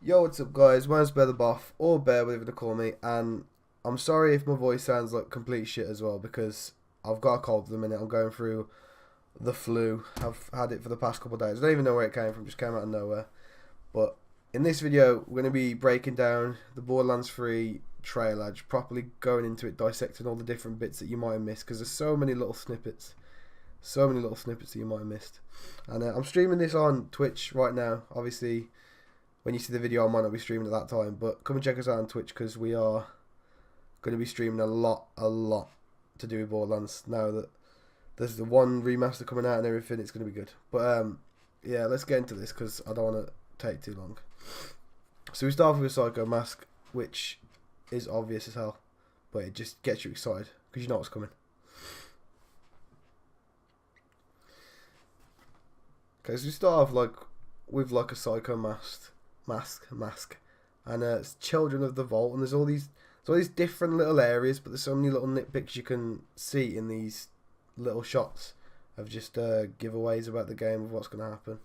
Yo, what's up, guys? My name's BearTheBoff, or Bear, whatever they call me, and I'm sorry if my voice sounds like complete shit as well, because I've got a cold at the minute. I'm going through the flu. I've had it for the past couple of days. I don't even know where it came from, just came out of nowhere. But in this video, we're going to be breaking down the Borderlands 3 trailer, just properly going into it, dissecting all the different bits that you might have missed, because there's so many little snippets. So many little snippets that you might have missed. And I'm streaming this on Twitch right now, obviously. When you see the video, I might not be streaming at that time, but come and check us out on Twitch because we are going to be streaming a lot to do with Borderlands. Now that there's the one remaster coming out and everything, it's going to be good. But yeah, let's get into this because I don't want to take too long. So we start with a Psycho mask, which is obvious as hell, but it just gets you excited because you know what's coming. Okay, so we start off with a Psycho mask, and it's Children of the Vault, and there's all these different little areas, but there's so many little nitpicks you can see in these little shots of just giveaways about the game of what's going to happen.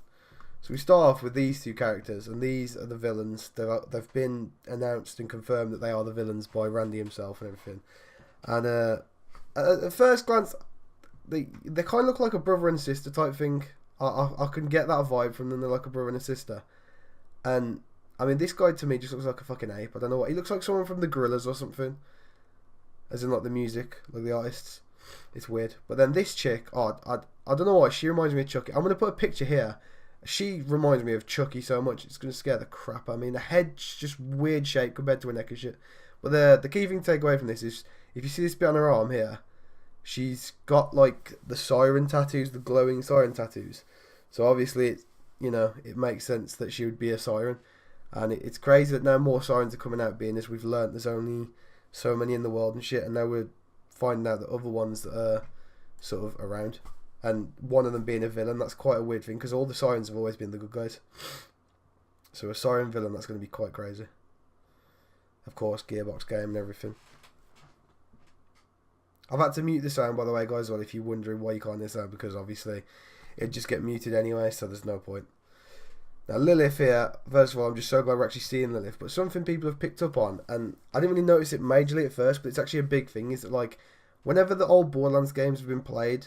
So we start off with these two characters, and these are the villains. They've been announced and confirmed that they are the villains by Randy himself and everything. And at first glance, they kind of look like a brother and sister type thing. I can get that vibe from them. They're like a brother and a sister. And, I mean, this guy to me just looks like a fucking ape. I don't know what. He looks like someone from the Gorillas or something. As in, like, the music, like the artists. It's weird. But then this chick, I don't know why. She reminds me of Chucky. I'm going to put a picture here. She reminds me of Chucky so much. It's going to scare the crap out of me. The head's just weird shape compared to her neck and shit. But the key thing to take away from this is, if you see this bit on her arm here, she's got, like, the siren tattoos, the glowing siren tattoos. So obviously, it makes sense that she would be a siren. And it's crazy that now more sirens are coming out, being as we've learnt there's only so many in the world and shit. And now we're finding out that other ones that are sort of around. And one of them being a villain, that's quite a weird thing, because all the sirens have always been the good guys. So a siren villain, that's going to be quite crazy. Of course, Gearbox game and everything. I've had to mute the sound, by the way, guys, well, if you're wondering why you can't hear the sound, because obviously it'd just get muted anyway, so there's no point. Now, Lilith here, first of all, I'm just so glad we're actually seeing Lilith, but something people have picked up on, and I didn't really notice it majorly at first, but it's actually a big thing, is that, like, whenever the old Borderlands games have been played,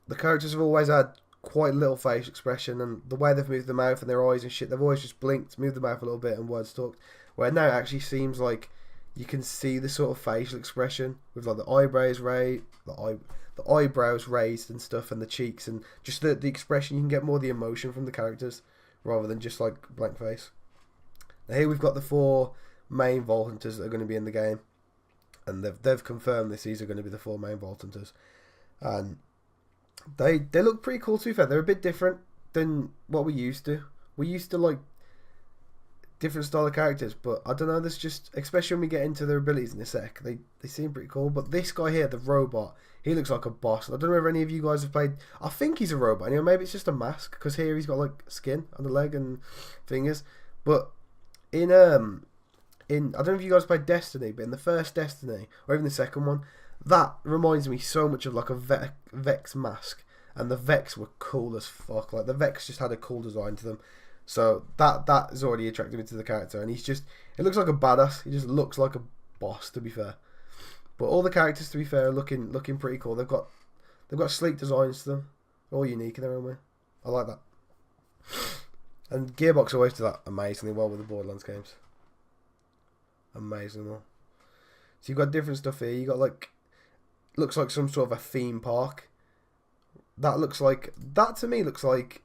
the characters have always had quite little facial expression, and the way they've moved their mouth and their eyes and shit, they've always just blinked, moved the mouth a little bit, and words talked, where now it actually seems like you can see the sort of facial expression with like the eyebrows raised, the eyebrows raised and stuff, and the cheeks, and just the expression. You can get more of the emotion from the characters rather than just like blank face. Now here we've got the 4 main Vault Hunters that are going to be in the game, and they've confirmed these are going to be the 4 main Vault Hunters, and they look pretty cool. To be fair, they're a bit different than what we used to. We used to like different style of characters, but I don't know, there's just, especially when we get into their abilities in a sec, they seem pretty cool. But this guy here, the robot, he looks like a boss. I don't know if any of you guys have played, I think he's a robot anyway, maybe it's just a mask, because here he's got like skin on the leg and fingers. But in I don't know if you guys played Destiny, but in the first Destiny, or even the second one, that reminds me so much of like a Vex mask, and the Vex were cool as fuck. Like the Vex just had a cool design to them. So that has already attracted me to the character, and it looks like a badass. He just looks like a boss, to be fair. But all the characters, to be fair, are looking pretty cool. They've got sleek designs to them, all unique in their own way. I like that. And Gearbox always do that amazingly well with the Borderlands games. Amazingly well. So you've got different stuff here. You got looks like some sort of a theme park. That to me looks like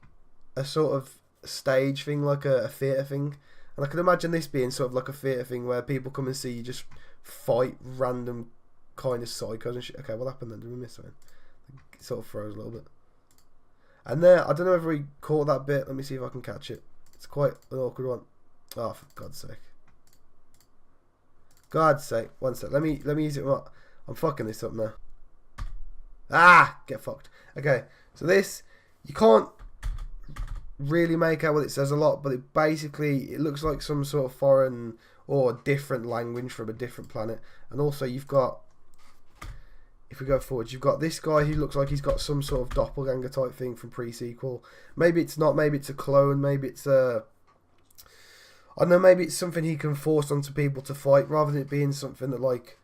a sort of stage thing, like a theatre thing, and I can imagine this being sort of like a theatre thing where people come and see you just fight random kind of psychos and shit. Okay, what happened then? Did we miss something? It sort of froze a little bit. And there, I don't know if we caught that bit. Let me see if I can catch it. It's quite an awkward one. Oh, for God's sake. God's sake. One sec. Let me use it. I'm fucking this up now. Ah! Get fucked. Okay, so this, you can't really make out what it says a lot, but it looks like some sort of foreign or different language from a different planet. And also you've got, if we go forward, you've got this guy who looks like he's got some sort of doppelganger type thing from pre-sequel. Maybe it's not, maybe it's a clone, maybe it's a, I don't know, maybe it's something he can force onto people to fight rather than it being something that like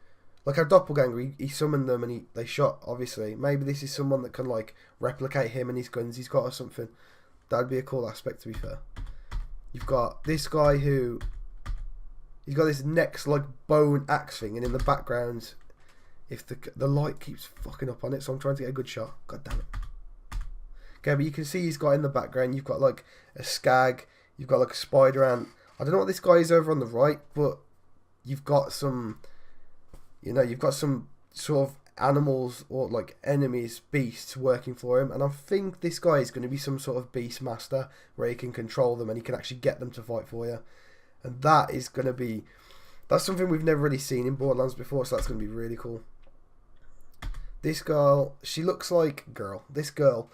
our doppelganger, he summoned them and they shot, obviously. Maybe this is someone that can like replicate him and his guns he's got or something. That'd be a cool aspect, to be fair. You've got this guy who, he's got this next like bone axe thing, and in the background, if the light keeps fucking up on it, so I'm trying to get a good shot. God damn it. Okay, but you can see he's got in the background, you've got like a skag, you've got like a spider ant. I don't know what this guy is over on the right, but you've got some, you know, you've got some sort of animals or like enemies, beasts working for him, and I think this guy is going to be some sort of beast master where he can control them and he can actually get them to fight for you, and that is going to be, that's something we've never really seen in Borderlands before, so that's going to be really cool. This girl, she looks like this girl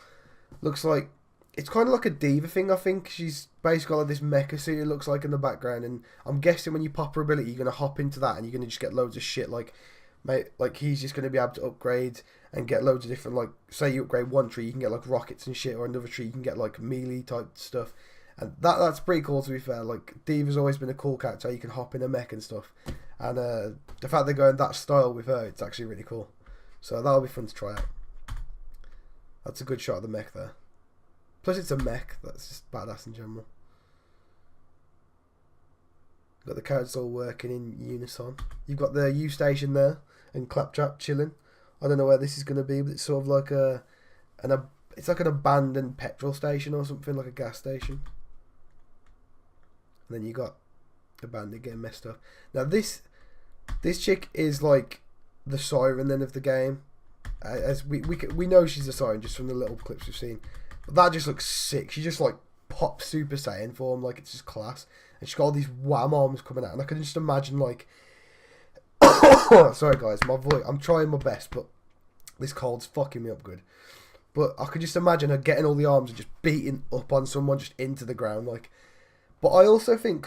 looks like, it's kind of like a diva thing. I think she's basically got like this mecha suit, it looks like, in the background, and I'm guessing when you pop her ability you're going to hop into that and you're going to just get loads of shit, like he's just going to be able to upgrade and get loads of different, like, say you upgrade one tree, you can get like rockets and shit, or another tree you can get like melee type stuff, and that's pretty cool, to be fair. Like, Diva's always been a cool character, you can hop in a mech and stuff, and the fact they're going that style with her, it's actually really cool, so that'll be fun to try out. That's a good shot of the mech there, plus it's a mech, that's just badass in general. Got the characters all working in unison. You've got the U station there and Claptrap chilling. I don't know where this is going to be, but it's sort of like it's like an abandoned petrol station or something, like a gas station. And then you got the bandit getting messed up. Now this chick is like the siren then of the game, as we know she's a siren just from the little clips we've seen. But that just looks sick. She just like pops Super Saiyan form, like it's just class. And she's got all these wham arms coming out, and I can just imagine like sorry guys, my voice, I'm trying my best, but this cold's fucking me up good. But I could just imagine her getting all the arms and just beating up on someone just into the ground, like. But I also think,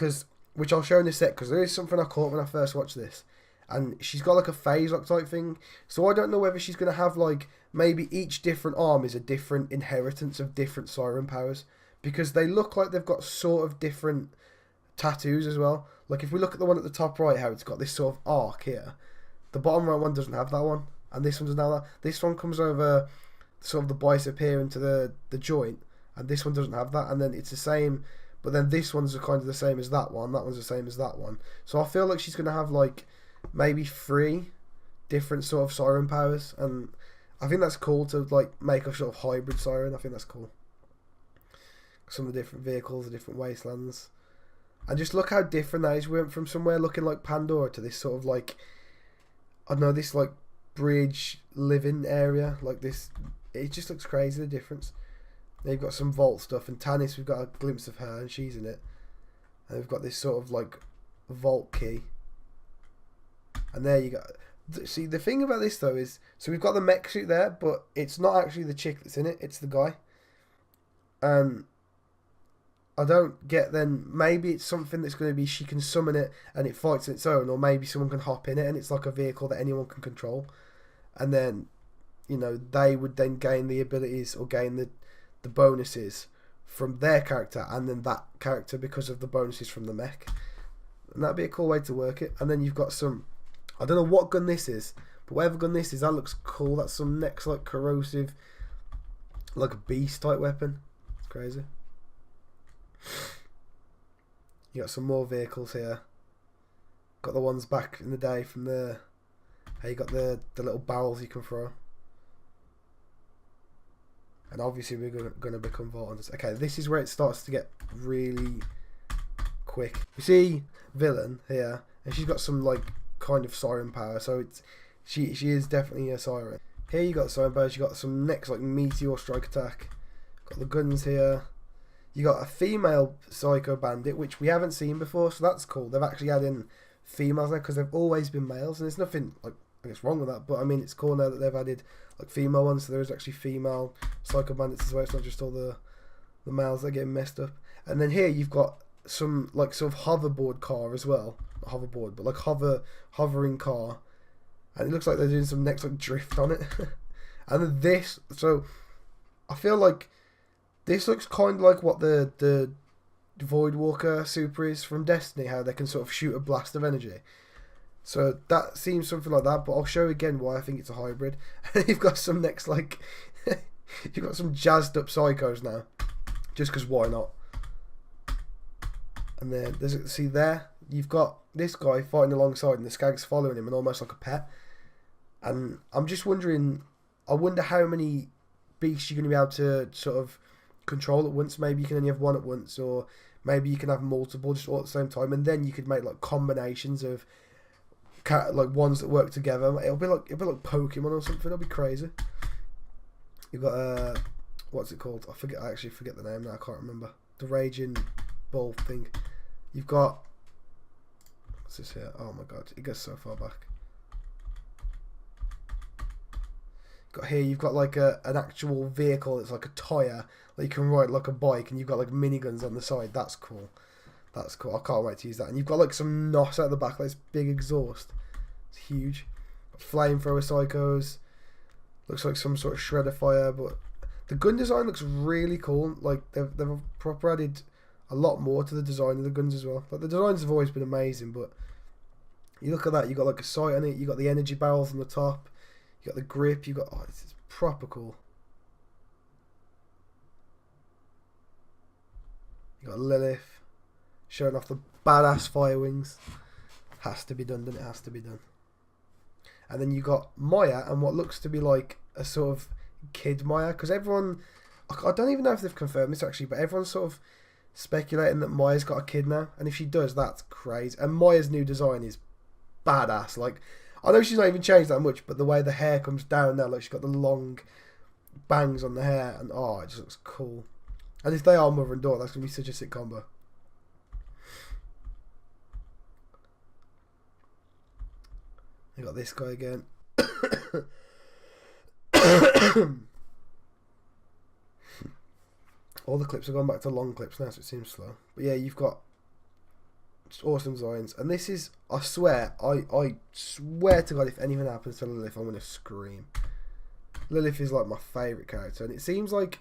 which I'll show in a sec, because there is something I caught when I first watched this, and she's got like a phase lock type thing, so I don't know whether she's going to have like, maybe each different arm is a different inheritance of different siren powers, because they look like they've got sort of different tattoos as well. Like if we look at the one at the top right, how it's got this sort of arc here, the bottom right one doesn't have that one, and this one doesn't have that. This one comes over sort of the bicep here into the joint, and this one doesn't have that, and then it's the same, but then this one's kind of the same as that one one's the same as that one. So I feel like she's going to have like maybe 3 different sort of siren powers, and I think that's cool to like make a sort of hybrid siren. I think that's cool. Some of the different vehicles, the different wastelands. And just look how different that is. We went from somewhere looking like Pandora to this sort of like, I don't know, this like bridge living area. Like this, it just looks crazy, the difference. They've got some vault stuff, and Tanis, we've got a glimpse of her, and she's in it. And we've got this sort of like vault key. And there you go. See, the thing about this though is, so we've got the mech suit there, but it's not actually the chick that's in it, it's the guy. I don't get, then maybe it's something that's going to be she can summon it and it fights on its own, or maybe someone can hop in it and it's like a vehicle that anyone can control, and then, you know, they would then gain the abilities or gain the bonuses from their character, and then that character because of the bonuses from the mech, and that'd be a cool way to work it. And then you've got some, I don't know what gun this is, but whatever gun this is, that looks cool. That's some next like corrosive, like a beast type weapon. It's crazy. You got some more vehicles here. Got the ones back in the day from the, how you got the little barrels you can throw. And obviously we're going to become Voltons. Okay, this is where it starts to get really quick. You see villain here, and she's got some like kind of siren power, so it's she is definitely a siren. Here you got the siren power. You got some next like meteor strike attack. Got the guns here. You got a female psycho bandit, which we haven't seen before, so that's cool. They've actually added in females now, because they've always been males, and there's nothing like, I guess, wrong with that, but I mean, it's cool now that they've added like female ones, so there is actually female psycho bandits as well. It's not just all the males that are getting messed up. And then here you've got some like sort of hoverboard car as well, not hoverboard, but like hovering car, and it looks like they're doing some next like drift on it. And then this, so I feel like this looks kind of like what the Voidwalker super is from Destiny, how they can sort of shoot a blast of energy. So that seems something like that, but I'll show again why I think it's a hybrid. You've got some next, like, you've got some jazzed up psychos now, just because why not? And then there's, see there, you've got this guy fighting alongside, and the skag's following him, and almost like a pet. And I'm just wondering, I wonder how many beasts you're going to be able to sort of control at once. Maybe you can only have one at once, or maybe you can have multiple just all at the same time, and then you could make like combinations of like ones that work together. It'll be like Pokemon or something. It'll be crazy. You've got what's it called? I actually forget the name now. I can't remember. The Raging Bull thing. You've got, what's this here? Oh my god, it goes so far back. Got here, you've got like an actual vehicle. It's like a tyre that you can ride like a bike, and you've got like miniguns on the side. That's cool. That's cool. I can't wait to use that. And you've got like some NOS out the back, like this big exhaust. It's huge. Flamethrower psychos. Looks like some sort of shredder fire, but the gun design looks really cool. Like they've proper added a lot more to the design of the guns as well. Like the designs have always been amazing, but you look at that, you got like a sight on it, you got the energy barrels on the top, you got the grip, you got, oh, it's proper cool. You got Lilith showing off the badass fire wings. Has to be done, doesn't it? Has to be done. And then you got Maya and what looks to be like a sort of kid Maya, because everyone, I don't even know if they've confirmed this actually, but everyone's sort of speculating that Maya's got a kid now, and if she does, that's crazy. And Maya's new design is badass. Like, I know she's not even changed that much, but the way the hair comes down now, like she's got the long bangs on the hair, and oh, it just looks cool. And if they are mother and daughter, that's gonna be such a sick combo. You got this guy again. All the clips are going back to long clips now, so it seems slow. But yeah, you've got just awesome designs. And this is, I swear to God, if anything happens to Lilith, I'm going to scream. Lilith is like my favourite character. And it seems like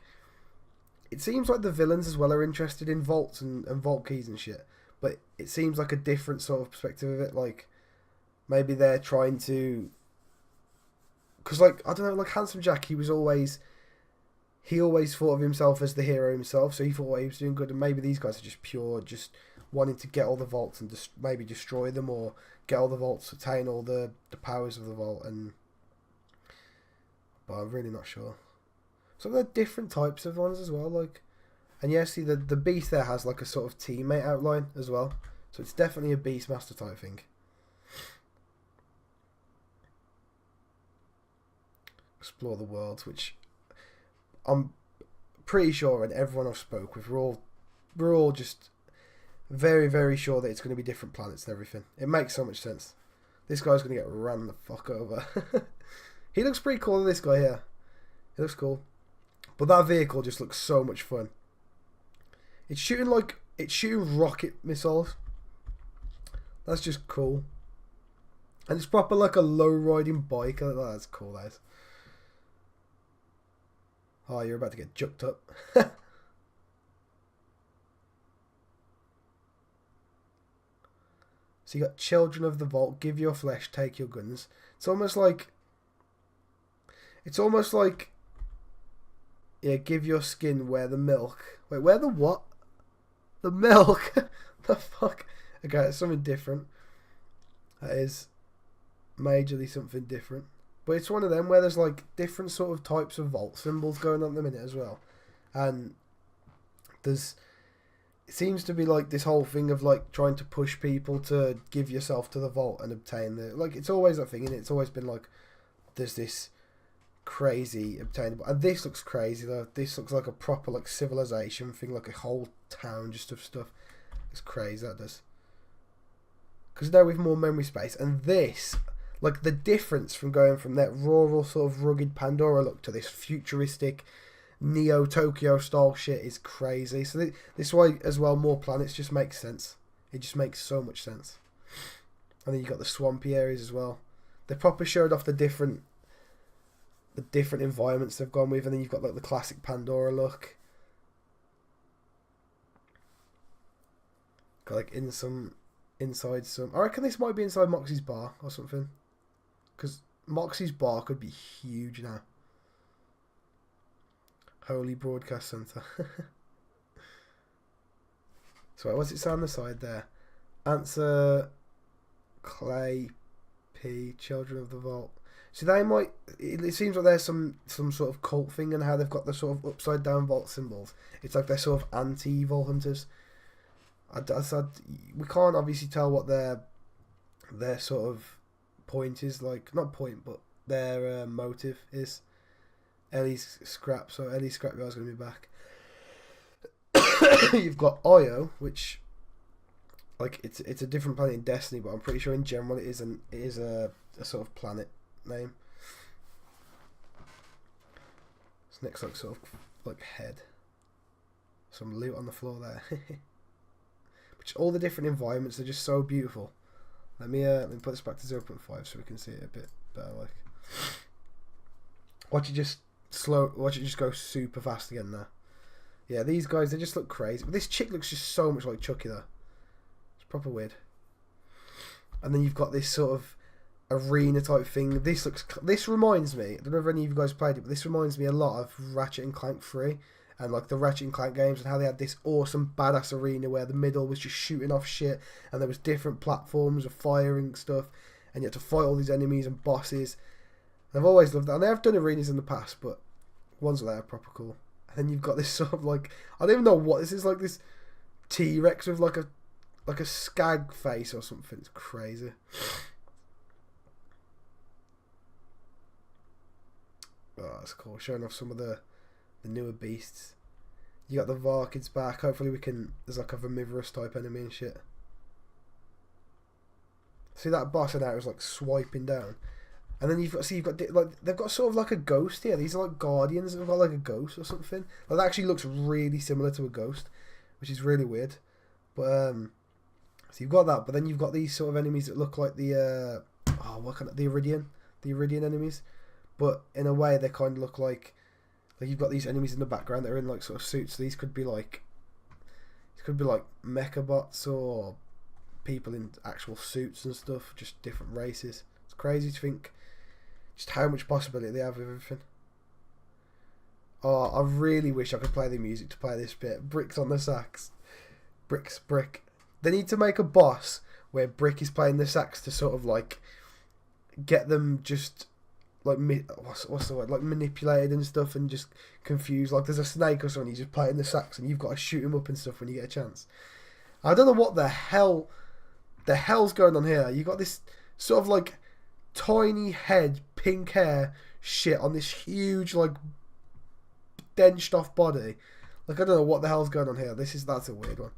the villains as well are interested in vaults and vault keys and shit. But it seems like a different sort of perspective of it. Like, maybe they're trying to... Because, like, I don't know, like Handsome Jack, he always thought of himself as the hero himself, so he thought what he was doing good, and maybe these guys are just pure, just wanting to get all the vaults and just maybe destroy them, or get all the vaults, attain all the powers of the vault, but I'm really not sure. So there are different types of ones as well, like, and yeah, see the beast there has like a sort of teammate outline as well, so it's definitely a Beastmaster type thing. Explore the world, which I'm pretty sure, and everyone I've spoke with, we're all just very, very sure that it's going to be different planets and everything. It makes so much sense. This guy's going to get ran the fuck over. He looks pretty cool, this guy here. He looks cool. But that vehicle just looks so much fun. It's shooting rocket missiles. That's just cool. And it's proper like a low riding bike. Oh, that's cool, that is. Oh, you're about to get jucked up. So you got Children of the Vault, give your flesh, take your guns. It's almost like, yeah, give your skin, wear the milk. Wait, wear the what? The milk? The fuck? Okay, it's something different. That is majorly something different. But it's one of them where there's like different sort of types of vault symbols going on at the minute as well. And it seems to be like this whole thing of like trying to push people to give yourself to the vault and obtain the, like, it's always that thing, and it's always been like there's this crazy obtainable, and this looks crazy though. This looks like a proper like civilization thing, like a whole town just of stuff. It's crazy, that does. Because now with more memory space, and this, like the difference from going from that rural sort of rugged Pandora look to this futuristic Neo Tokyo style shit is crazy. So this is why as well more planets just makes sense. It just makes so much sense. And then you got the swampy areas as well. They proper showed off the different environments they've gone with, and then you've got like the classic Pandora look. And then you've got like the swampy areas as well. They proper showed off the different environments they've gone with, and then you've got like the classic Pandora look. And then you've got like the classic Pandora look. Like inside some. I reckon this might be inside Moxie's bar or something. Because Moxie's bar could be huge now. Holy Broadcast Centre. So what's it say on the side there? Answer Clay P. Children of the Vault. So they might. It seems like there's some sort of cult thing and how they've got the sort of upside down vault symbols. It's like they're sort of anti-evil hunters. We can't obviously tell what their sort of point is, like not point, but their motive is. Ellie's scrap, so Ellie's scrapyard's going to be back. You've got Io, which like it's a different planet in Destiny, but I'm pretty sure in general it is a sort of planet name. This next like sort of like head. Some loot on the floor there. Which all the different environments are just so beautiful. Let me put this back to 0.5 so we can see it a bit better. Like, watch it just go super fast again there. Yeah, these guys, they just look crazy. But this chick looks just so much like Chucky though. It's proper weird. And then you've got this sort of arena type thing. This reminds me, I don't know if any of you guys played it, but this reminds me a lot of Ratchet and Clank 3 and like the Ratchet and Clank games, and how they had this awesome badass arena where the middle was just shooting off shit and there was different platforms of firing stuff and you had to fight all these enemies and bosses. And I've always loved that. And they have done arenas in the past, but ones that are proper cool. And then you've got this sort of like, I don't even know what this is, like this T-Rex with like a skag face or something. It's crazy. Oh, that's cool. Showing off some of the newer beasts. You got the Varkids back. Hopefully there's like a Vermivorous type enemy and shit. See that boss in there was like swiping down. And then you've got like they've got sort of like a ghost here. These are like guardians that have got like a ghost or something. Like that actually looks really similar to a ghost, which is really weird. But so you've got that, but then you've got these sort of enemies that look like the Iridian enemies. But in a way they kind of look like you've got these enemies in the background that are in like sort of suits. So these could be like mecha bots or people in actual suits and stuff, just different races. It's crazy to think just how much possibility they have with everything. Oh, I really wish I could play the music to play this bit. Bricks on the sax. Brick. They need to make a boss where Brick is playing the sax to sort of like get them just like what's the word, like manipulated and stuff and just confused. Like there's a snake or something, he's just playing the sax and you've got to shoot him up and stuff when you get a chance. I don't know what the hell's going on here. You got this sort of like tiny head, pink hair shit on this huge like denched off body. Like I don't know what the hell's going on here. That's a weird one.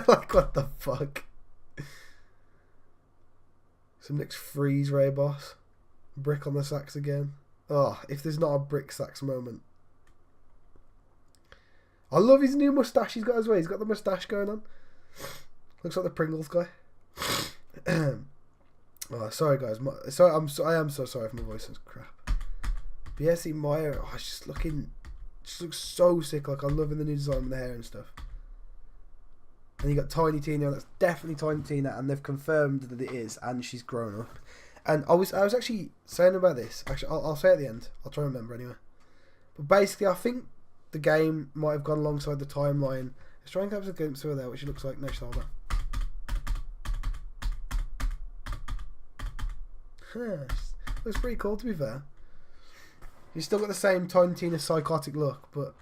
Like what the fuck? Some next freeze ray boss. Brick on the sax again. Oh, if there's not a Brick sax moment. I love his new moustache he's got as well. He's got the moustache going on. Looks like the Pringles guy. Oh, sorry guys. I am so sorry if my voice is crap. But yeah, see Maya. Oh, just looks so sick. Like I'm loving the new design with the hair and stuff. And you got Tiny Tina. That's definitely Tiny Tina, and they've confirmed that it is, and she's grown up. And I was actually saying about this. Actually, I'll say at the end. I'll try and remember anyway. But basically, I think the game might have gone alongside the timeline. Let's try and capture a glimpse of her there, which she looks like. No, she's older. Looks pretty cool, to be fair. He's still got the same Tiny Tina psychotic look, but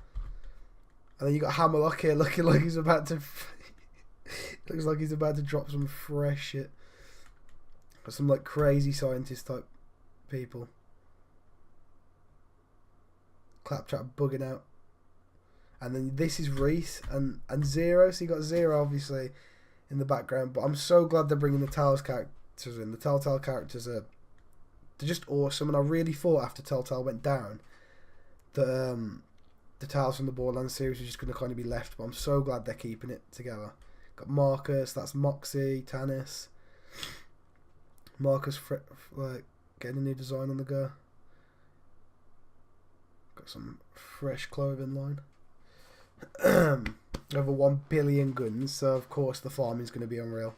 and then you got Hammerlock here looking like he's about to. Looks like he's about to drop some fresh shit. Got some like crazy scientist type people. Claptrap bugging out. And then this is Reese and Zero. So you got Zero obviously in the background. But I'm so glad they're bringing the Tales characters in. The Telltale characters they're just awesome. And I really thought after Telltale went down that the Tales from the Borderlands series was just going to kind of be left. But I'm so glad they're keeping it together. Got Marcus, that's Moxie, Tanis. Marcus like getting a new design on the go. Got some fresh clothing line. Over 1 billion guns, so of course the farming is going to be unreal.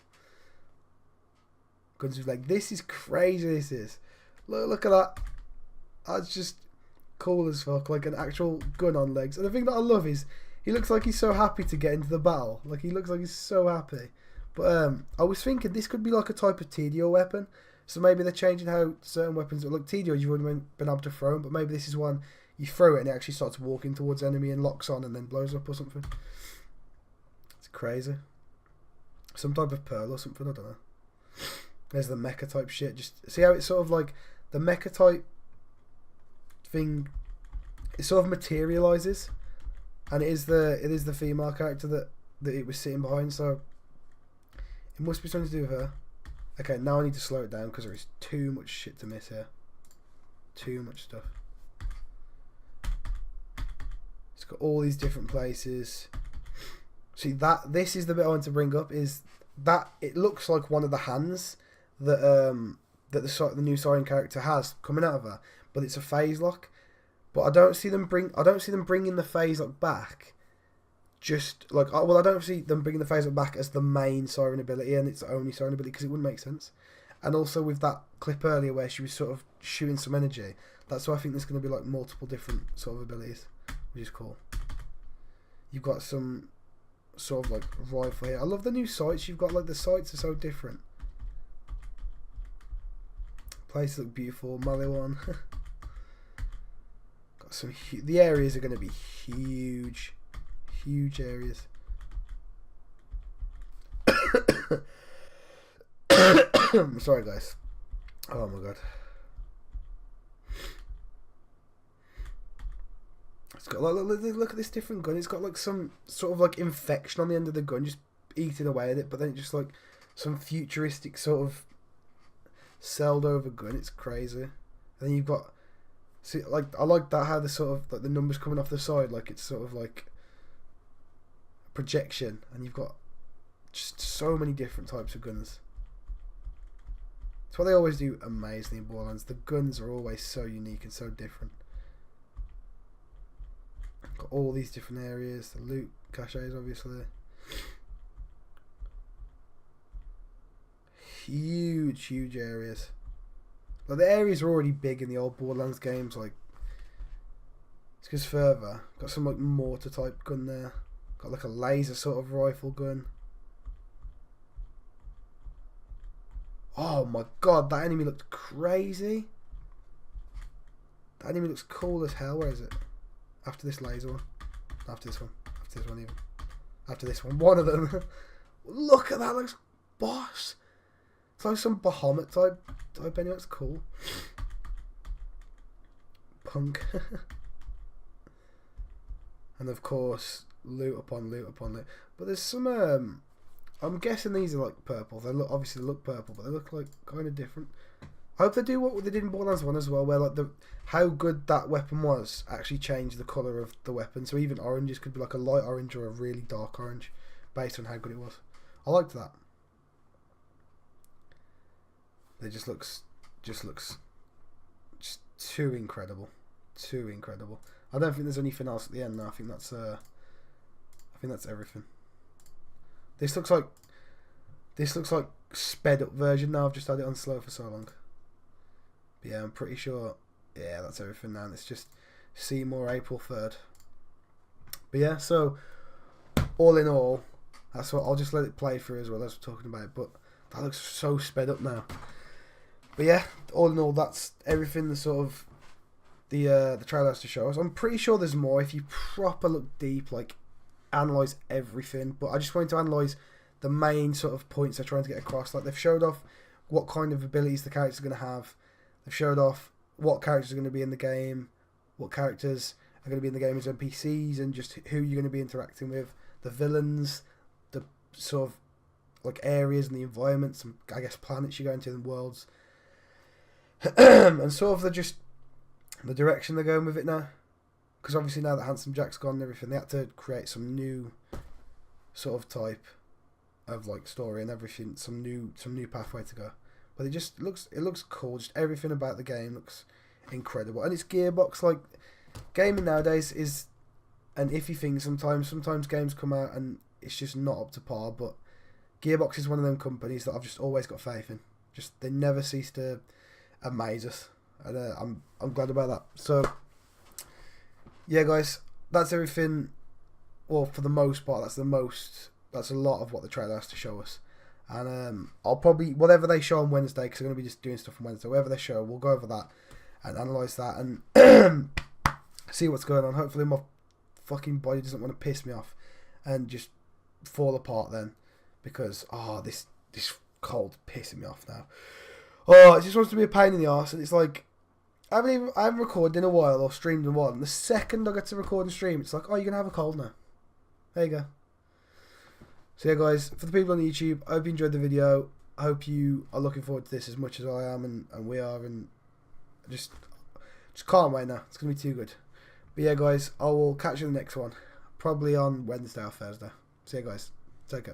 Guns is like, this is crazy, this is. Look at that. That's just cool as fuck, like an actual gun on legs. And the thing that I love is, he looks like he's so happy to get into the battle. Like, he looks like he's so happy. But I was thinking this could be like a type of TDO weapon. So maybe they're changing how certain weapons look. TDO, you've already been able to throw them, but maybe this is one you throw it and it actually starts walking towards enemy and locks on and then blows up or something. It's crazy. Some type of pearl or something, I don't know. There's the mecha type shit. Just see how it's sort of like the mecha type thing. It sort of materializes, and it is the female character that it was sitting behind. So it must be something to do with her. Okay, now I need to slow it down because there is too much shit to miss here. Too much stuff. It's got all these different places. See, this is the bit I want to bring up, is that it looks like one of the hands that the new Siren character has coming out of her, but it's a phase lock. But I don't see them bringing the phase lock back. Just like, well, I don't see them bringing the phase lock back as the main Siren ability and it's the only Siren ability, because it wouldn't make sense. And also with that clip earlier where she was sort of shooting some energy, that's why I think there's going to be like multiple different sort of abilities, which is cool. You've got some sort of like rifle here. I love the new sights you've got. Like, the sights are so different. Places look beautiful. Melee one. Got some. The areas are going to be huge, huge areas. Sorry, guys. Oh my god. It's got like, look at this different gun. It's got like some sort of like infection on the end of the gun, just eating away at it. But then it's just like some futuristic sort of celled over gun. It's crazy. And then you've got, see, like, I like that how the sort of like the numbers coming off the side, like it's sort of like a projection, and you've got just so many different types of guns. That's what they always do amazingly in Borderlands. The guns are always so unique and so different. Got all these different areas, the loot caches obviously. Huge, huge areas. Like, the areas are already big in the old Borderlands games, like, it's just further. Got some like mortar type gun there. Got like a laser sort of rifle gun. Oh my god, that enemy looked crazy. That enemy looks cool as hell. Where is it? After this laser one. After this one. After this one even. After this one. One of them. Look at that. Looks boss. It's like some Bahamut type anyway. It's cool. Punk. And of course, loot upon loot upon loot. But there's some I'm guessing these are like purple. They look purple, but they look like kind of different. I hope they do what they did in Borderlands 1 as well, where like how good that weapon was actually changed the colour of the weapon. So even oranges could be like a light orange or a really dark orange, based on how good it was. I liked that. It just looks too incredible, too incredible. I don't think there's anything else at the end now. I think that's everything. This looks like sped up version now. I've just had it on slow for so long. But yeah, I'm pretty sure. Yeah, that's everything now. Let's just see more April 3rd. But yeah, so all in all, that's what I'll just let it play through as well as we're talking about it. But that looks so sped up now. But yeah, all in all, that's everything. The sort of the trailer has to show us. I'm pretty sure there's more if you proper look deep, like analyze everything. But I just wanted to analyze the main sort of points they're trying to get across. Like, they've showed off what kind of abilities the characters are going to have. They've showed off what characters are going to be in the game, what characters are going to be in the game as NPCs, and just who you're going to be interacting with, the villains, the sort of like areas and the environments and I guess planets you're going to and worlds. And sort of the direction they're going with it now. Because obviously now that Handsome Jack's gone and everything, they had to create some new sort of type of like story and everything, some new pathway to go. But it looks cool. Just everything about the game looks incredible, and it's Gearbox. Like, gaming nowadays is an iffy thing sometimes. Sometimes games come out and it's just not up to par, but Gearbox is one of them companies that I've just always got faith in. Just they never cease to amaze us, and I'm glad about that. So yeah, guys, that's everything. Well, for the most part, that's a lot of what the trailer has to show us. And I'll probably, whatever they show on Wednesday, because I'm going to be just doing stuff on Wednesday, whatever they show, we'll go over that and analyse that and see what's going on. Hopefully my fucking body doesn't want to piss me off and just fall apart then, because this cold's pissing me off now. It just wants to be a pain in the arse, and it's like I haven't recorded in a while or streamed in a while, and the second I get to record and stream, it's like, you're gonna have a cold now. There you go. So yeah, guys, for the people on YouTube, I hope you enjoyed the video. I hope you are looking forward to this as much as I am and we are, and just can't wait now. It's gonna be too good. But yeah, guys, I will catch you in the next one, probably on Wednesday or Thursday. See you guys. Take care.